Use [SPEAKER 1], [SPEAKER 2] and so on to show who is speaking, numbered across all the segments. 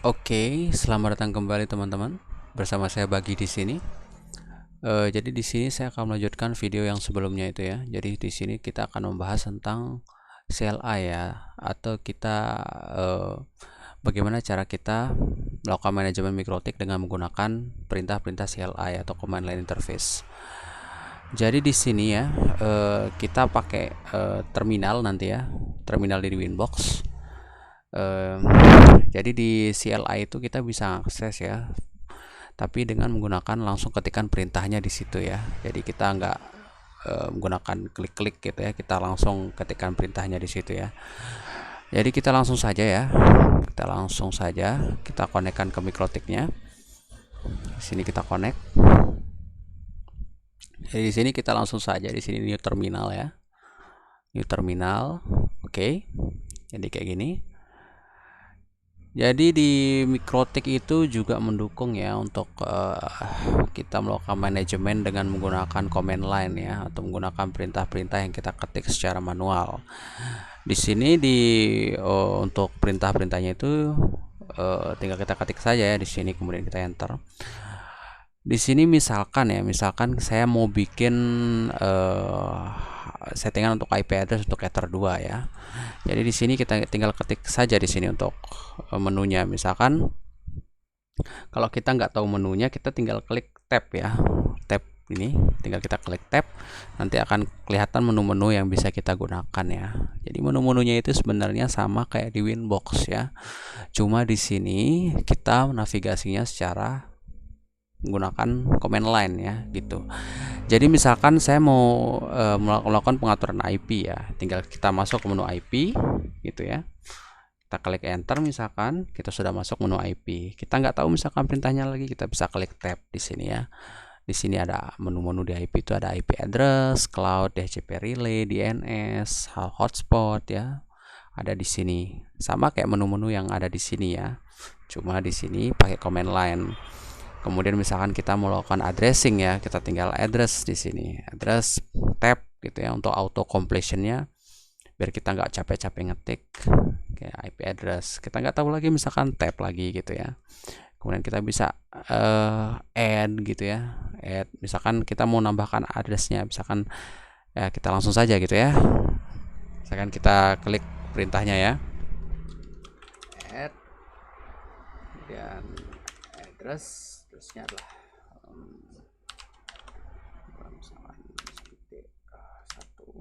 [SPEAKER 1] Oke, selamat datang kembali teman-teman. Bersama saya Bagi di sini. Jadi di sini saya akan melanjutkan video yang sebelumnya itu ya. Jadi di sini kita akan membahas tentang CLI ya, atau kita bagaimana cara kita melakukan manajemen mikrotik dengan menggunakan perintah-perintah CLI atau command line interface. Jadi di sini ya kita pakai terminal nanti ya, terminal di Winbox. Jadi di CLI itu kita bisa akses ya, tapi dengan menggunakan langsung ketikan perintahnya di situ ya. Jadi kita nggak menggunakan klik-klik gitu ya, kita langsung ketikan perintahnya di situ ya. Jadi kita langsung saja ya, kita konekkan ke mikrotiknya. Di sini kita connect. Jadi di sini kita langsung saja di sini new terminal ya, new terminal. Oke. Jadi kayak gini. Jadi di mikrotik itu juga mendukung ya untuk kita melakukan manajemen dengan menggunakan command line ya, atau menggunakan perintah-perintah yang kita ketik secara manual. Di sini untuk perintah-perintahnya itu tinggal kita ketik saja ya di sini, kemudian kita enter. Di sini misalkan saya mau bikin settingan untuk IP address untuk Ether 2 ya. Jadi di sini kita tinggal ketik saja di sini untuk menunya. Misalkan kalau kita nggak tahu menunya, kita tinggal klik tab ya, tab ini, tinggal kita klik tab, nanti akan kelihatan menu-menu yang bisa kita gunakan ya. Jadi menu-menunya itu sebenarnya sama kayak di Winbox ya, cuma di sini kita navigasinya secara menggunakan command line ya gitu. Jadi misalkan saya mau melakukan pengaturan IP ya, tinggal kita masuk ke menu IP gitu ya. Kita klik enter, misalkan kita sudah masuk menu IP. Kita nggak tahu misalkan perintahnya lagi, kita bisa klik tab di sini ya. Di sini ada menu-menu di IP itu, ada IP address, cloud, DHCP relay, DNS, hotspot ya. Ada di sini. Sama kayak menu-menu yang ada di sini ya. Cuma di sini pakai command line. Kemudian misalkan kita mau melakukan addressing ya, kita tinggal address di sini, address tab gitu ya, untuk auto completionnya biar kita nggak capek-capek ngetik kayak IP address. Kita nggak tahu lagi misalkan tab lagi gitu ya. Kemudian kita bisa add gitu ya, add. Misalkan kita mau nambahkan addressnya, misalkan ya kita langsung saja gitu ya. Misalkan kita klik perintahnya ya, add, kemudian address. Terusnya adalah misalkan titik 1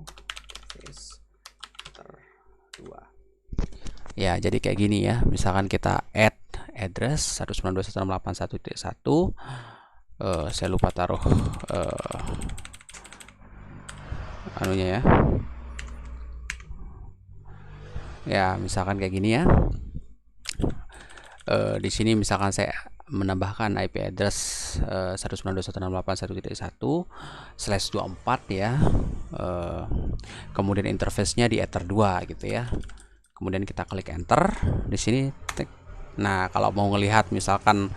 [SPEAKER 1] 2 ya. Jadi kayak gini ya, misalkan kita add address 192.168.1.1, saya lupa taruh anunya ya, misalkan kayak gini ya. Di sini misalkan saya menambahkan IP address 192.168.1.1/24 ya. Kemudian interface-nya di Ether 2 gitu ya. Kemudian kita klik enter di sini. Nah, kalau mau ngelihat misalkan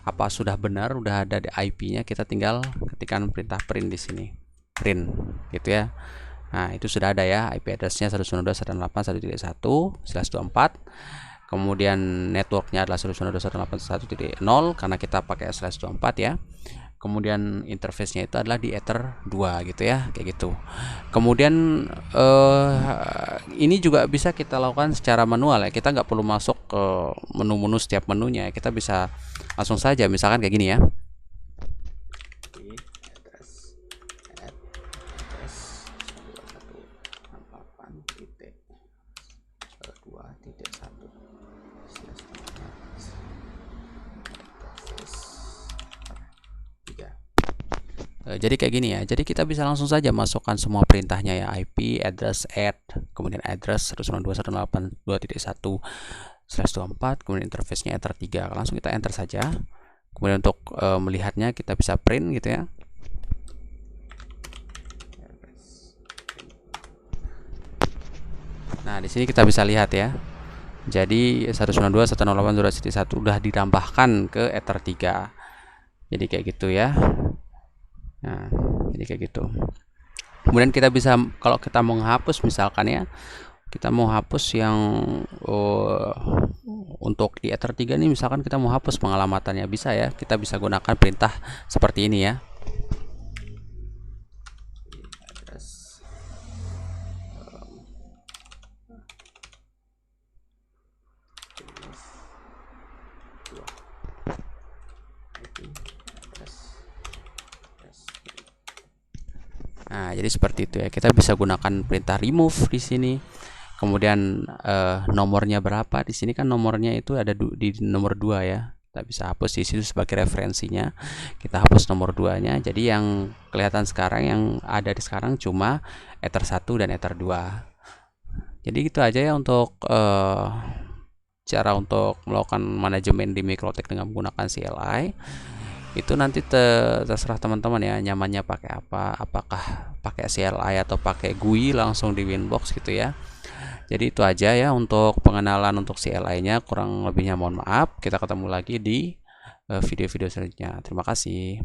[SPEAKER 1] apa sudah benar, udah ada di IP-nya, kita tinggal ketikkan perintah print di sini. Print gitu ya. Nah, itu sudah ada ya, IP address-nya 192.168.1.1/24. Kemudian networknya adalah 192.168.1.0 karena kita pakai /24 ya. Kemudian interface-nya itu adalah di Ether 2 gitu ya, kayak gitu. Kemudian ini juga bisa kita lakukan secara manual ya. Kita nggak perlu masuk ke menu-menu setiap menunya. Kita bisa langsung saja, misalkan kayak gini ya. Jadi kayak gini ya. Jadi kita bisa langsung saja masukkan semua perintahnya ya, IP, address, add, kemudian address 192.168.2.1/24, kemudian interface-nya Ether 3. Langsung kita enter saja. Kemudian untuk melihatnya kita bisa print gitu ya. Nah, di sini kita bisa lihat ya. Jadi 192.168.2.1 udah ditambahkan ke Ether 3. Jadi kayak gitu ya. Nah, jadi kayak gitu. Kemudian kita bisa, kalau kita mau menghapus misalkan ya, kita mau hapus yang untuk di Ether 3 nih, misalkan kita mau hapus pengalamatannya, bisa ya, kita bisa gunakan perintah seperti ini ya. Nah, jadi seperti itu ya. Kita bisa gunakan perintah remove di sini. Kemudian nomornya berapa? Di sini kan nomornya itu ada di nomor 2 ya. Kita bisa hapus di situ sebagai referensinya. Kita hapus nomor 2-nya. Jadi yang kelihatan sekarang, yang ada di sekarang cuma Ether 1 dan Ether 2. Jadi gitu aja ya untuk cara untuk melakukan manajemen di Mikrotik dengan menggunakan CLI. Itu nanti terserah teman-teman ya, nyamannya pakai apa, apakah pakai CLI atau pakai GUI langsung di Winbox gitu ya. Jadi itu aja ya untuk pengenalan untuk CLI-nya, kurang lebihnya mohon maaf. Kita ketemu lagi di video-video selanjutnya. Terima kasih.